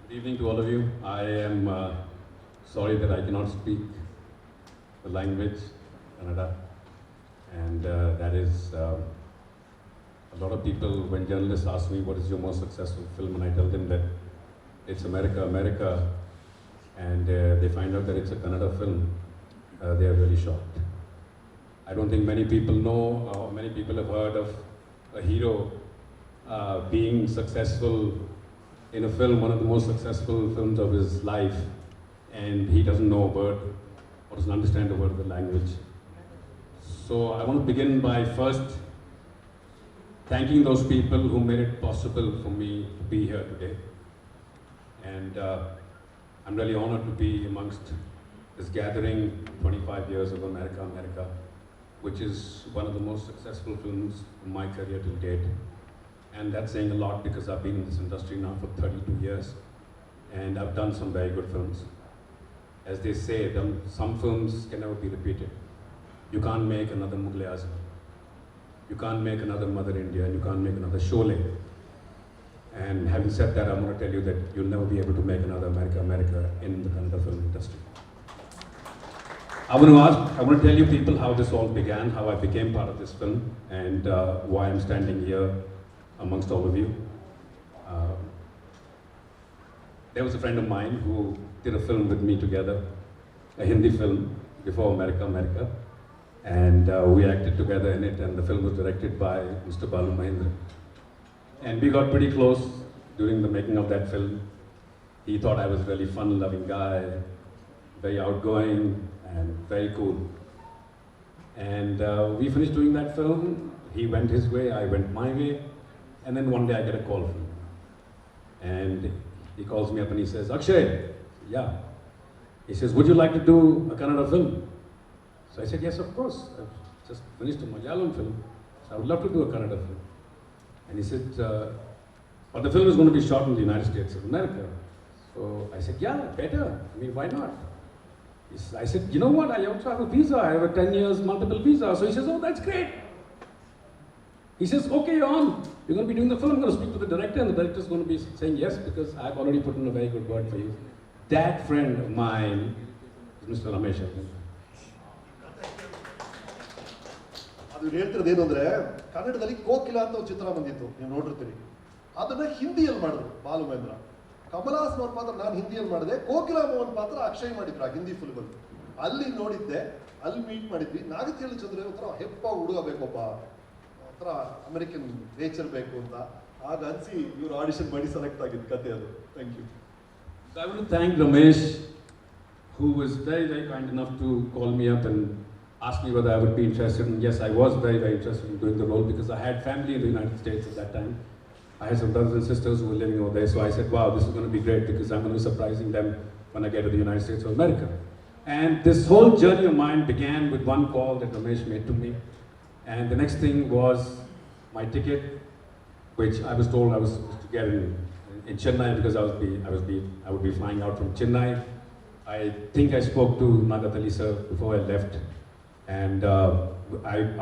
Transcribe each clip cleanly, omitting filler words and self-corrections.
Good evening to all of you. I am sorry that I cannot speak the language, Kannada, and that is a lot of people, when journalists ask me what is your most successful film, and I tell them that it's America, America, and they find out that it's a Kannada film, they are really shocked. I don't think many people know, or many people have heard of a hero being successful in a film, one of the most successful films of his life, and he doesn't know a word or doesn't understand a word of the language. So I want to begin by first thanking those people who made it possible for me to be here today. And I'm really honored to be amongst this gathering, 25 years of America, America, which is one of the most successful films in my career till date. And that's saying a lot because I've been in this industry now for 32 years and I've done some very good films. As they say, some films can never be repeated. You can't make another Mughal e Azam. You can't make another Mother India, and you can't make another Sholay. And having said that, I'm going to tell you that you'll never be able to make another America, America in the Kannada film industry. I want to tell you people how this all began, how I became part of this film, and why I'm standing here amongst all of you. There was a friend of mine who did a film with me together, a Hindi film before America, America, and we acted together in it, and the film was directed by Mr. Balu Mahendra. And we got pretty close during the making of that film. He thought I was a really fun-loving guy, very outgoing, and very cool. And we finished doing that film. He went his way, I went my way. And then one day I get a call from him. And he calls me up and he says, Akshay, yeah. He says, would you like to do a Kannada film? So I said, yes, of course. I've just finished a Malayalam film. So I would love to do a Kannada film. And he said, but the film is going to be shot in the United States of America. So I said, yeah, better. I mean, why not? I said, you know what? I also have a visa. I have a 10 years multiple visa. So he says, oh, that's great. He says, okay, you're on. You're going to be doing the film. I'm going to speak to the director, and the director's going to be saying yes, because I've already put in a very good word for you. That friend of mine is Mr. Ramesh. ಅದು ಹೇಳ್ತಿರೋದು ಅಂದ್ರೆ ಕನ್ನಡದಲ್ಲಿ ಕೋಕಿಲ ಅಂತ ಒಂದು ಚಿತ್ರ ಬಂದಿತ್ತು, ನೀವು ನೋಡಿರ್ತೀರಿ. ಅದನ್ನ ಹಿಂದಿಯಲ್ಲಿ ಮಾಡಿದ್ರು ಬಾಲು ಮಹೇಂದ್ರ. ಕಮಲಾಸನ್ ಅವ್ರ ಪಾತ್ರ ನಾನು ಹಿಂದಿಯಲ್ಲಿ ಮಾಡಿದೆ, ಕೋಕಿಲ ಮೋಹನ್ ಪಾತ್ರ ಅಕ್ಷಯ್ ಮಾಡಿದ್ರು ಆ ಹಿಂದಿ ಫಿಲ್ಮ್ ಅಲ್ಲಿ. ಅಲ್ಲಿ ನೋಡಿದ್ದೆ, ಅಲ್ಲಿ ಮೀಟ್ ಮಾಡಿದ್ವಿ. ನಾಗತಿಯಲ್ಲಿ ಚಂದ್ರ ಒಂಥರ ಹೆಪ್ಪ ಹುಡುಗ ಬೇಕೊಬ್ಬ, ಒಂಥರ ಅಮೆರಿಕನ್ ನೇಚರ್ ಬೇಕು ಅಂತ. ಆಗ ಅನ್ಸಿ ಇವ್ರು ಆಡಿಷನ್ ಮಾಡಿ ಸೆಲೆಕ್ಟ್ ಆಗಿದ್ದು ಕತೆ ಅದು. Thank you. So I want to thank Ramesh, who was very, very kind enough to call me up and ask me whether I would be interested. And yes, I was very, very interested in doing the role because I had family in the United States at that time. I had some brothers and sisters who were living over there. So I said, wow, this is going to be great because I'm going to be surprising them when I get to the United States of America. And this whole journey of mine began with one call that Ramesh made to me. And the next thing was my ticket, which I was told I was supposed to get in Chennai because I would be flying out from Chennai. I think I spoke to Nagatali sir before I left, and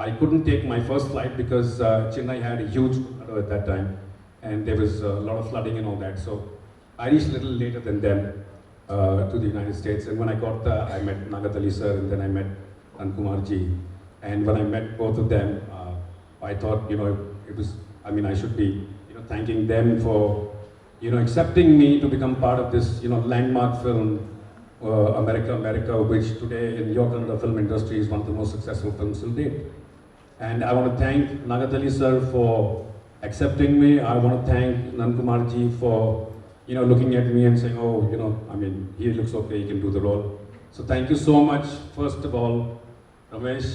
I couldn't take my first flight because Chennai had a huge tornado at that time, and there was a lot of flooding and all that. So I reached a little later than them to the United States, and when I got there, I met Nagatali sir, and then I met Nankumar ji. And when I met both of them, I thought, I should be, thanking them for, accepting me to become part of this, landmark film, America, America, which today in your Kannada film industry is one of the most successful films till date. And I want to thank Nagatali sir for accepting me. I want to thank Nankumar ji for, looking at me and saying, oh, he looks okay, he can do the role. So thank you so much, first of all, Ramesh,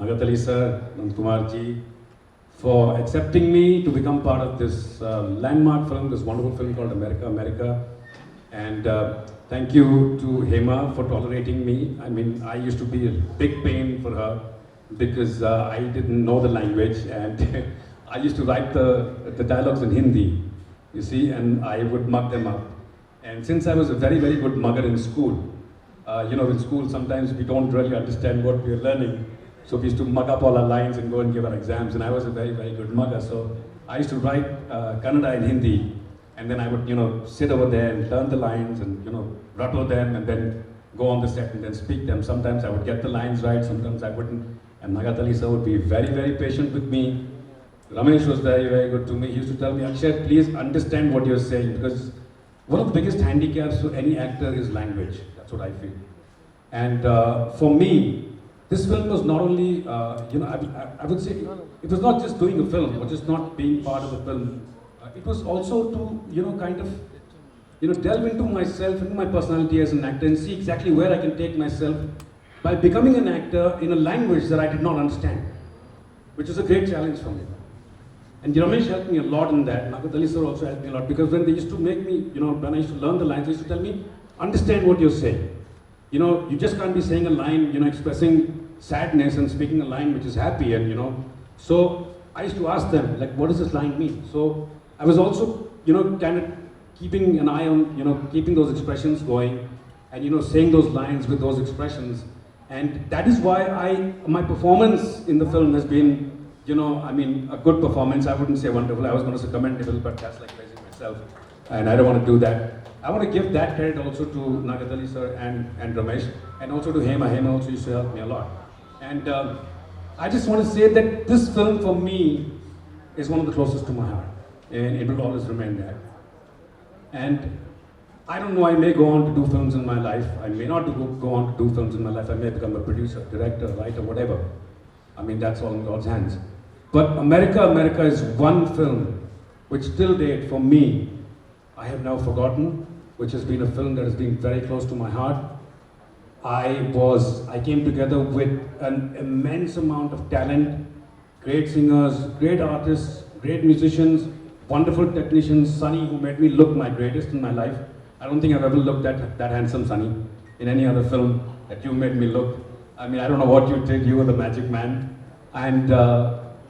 Nagatali sir, Nankumar ji, for accepting me to become part of this landmark film, this wonderful film called America, America. And thank you to Hema for tolerating me. I used to be a big pain for her because I didn't know the language, and I used to write the dialogues in Hindi, you see, and I would mug them up. And since I was a very, very good mugger in school, in school sometimes we don't really understand what we are learning. So we used to mug up all our lines and go and give our exams, and I was a very, very good mugger. So I used to write Kannada and Hindi, and then I would, sit over there and learn the lines and, rattle them and then go on the set and then speak them. Sometimes I would get the lines right, sometimes I wouldn't. And Nagatali sir would be very, very patient with me. Ramesh was very, very good to me. He used to tell me, Akshay, please understand what you're saying, because one of the biggest handicaps for any actor is language. That's what I feel. And for me, this film was not only, I would say, it was not just doing a film or just not being part of the film. It was also to, kind of, delve into myself, into my personality as an actor and see exactly where I can take myself by becoming an actor in a language that I did not understand, which is a great challenge for me. And Ramesh helped me a lot in that. Nagatali sir also helped me a lot, because when they used to make me, when I used to learn the lines, they used to tell me, understand what you're saying. You just can't be saying a line, expressing sadness and speaking a line which is happy, and So I used to ask them, like, what does this line mean? So I was also, kind of keeping an eye on, keeping those expressions going, and saying those lines with those expressions. And that is why my performance in the film has been, a good performance. I wouldn't say wonderful, I was going to say commendable, but that's like praising myself. And I don't want to do that. I want to give that credit also to Nagatali sir and Ramesh, and also to Hema. Hema also used to help me a lot. And I just want to say that this film for me is one of the closest to my heart, and it will always remain there. And I don't know, I may go on to do films in my life, I may not go on to do films in my life, I may become a producer, director, writer, whatever. I mean, that's all in God's hands. But America is one film which till date, for me, I have now forgotten, which has been a film that has been very close to my heart. I came together with an immense amount of talent, great singers, great artists, great musicians, wonderful technicians, Sunny, who made me look my greatest in my life. I don't think I've ever looked that handsome, Sunny, in any other film that you made me look. I mean, I don't know what you did, you were the magic man. And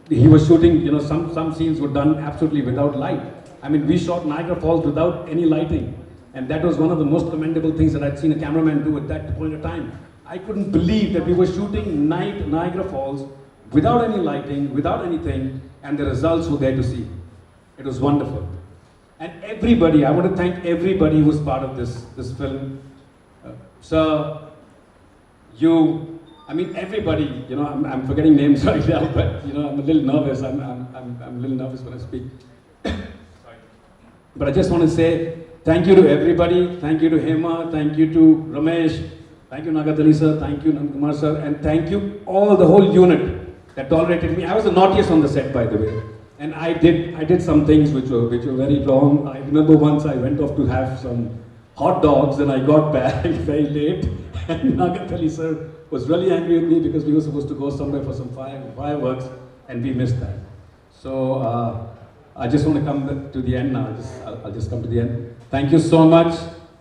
he was shooting, some scenes were done absolutely without light. I mean, we shot Niagara Falls without any lighting. And that was one of the most commendable things that I'd seen a cameraman do at that point of time. I couldn't believe that we were shooting Niagara Falls without any lighting, without anything, and the results were there to see. It was wonderful. And everybody, I want to thank everybody who was part of this film. Sir, you, I mean everybody, I'm forgetting names right now, but I'm a little nervous. I'm a little nervous when I speak. Sorry. But I just want to say thank you to everybody. Thank you to Hema, thank you to Ramesh, thank you Nagatali sir, thank you Nandakumar sir, and thank you all, the whole unit that tolerated me. I was the naughtiest on the set, by the way. And I did some things which were very wrong. I remember once I went off to have some hot dogs and I got back very late. And Nagatali sir was really angry with me because we were supposed to go somewhere for some fireworks and we missed that. So I just want to come to the end now. I'll just come to the end. Thank you so much.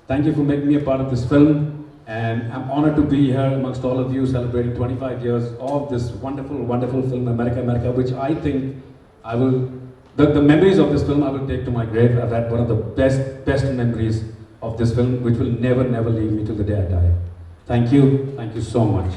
Thank you for making me a part of this film. And I'm honored to be here amongst all of you celebrating 25 years of this wonderful, wonderful film, America, which I think the memories of this film I will take to my grave. I've had one of the best memories of this film, which will never leave me till the day I die. Thank you so much.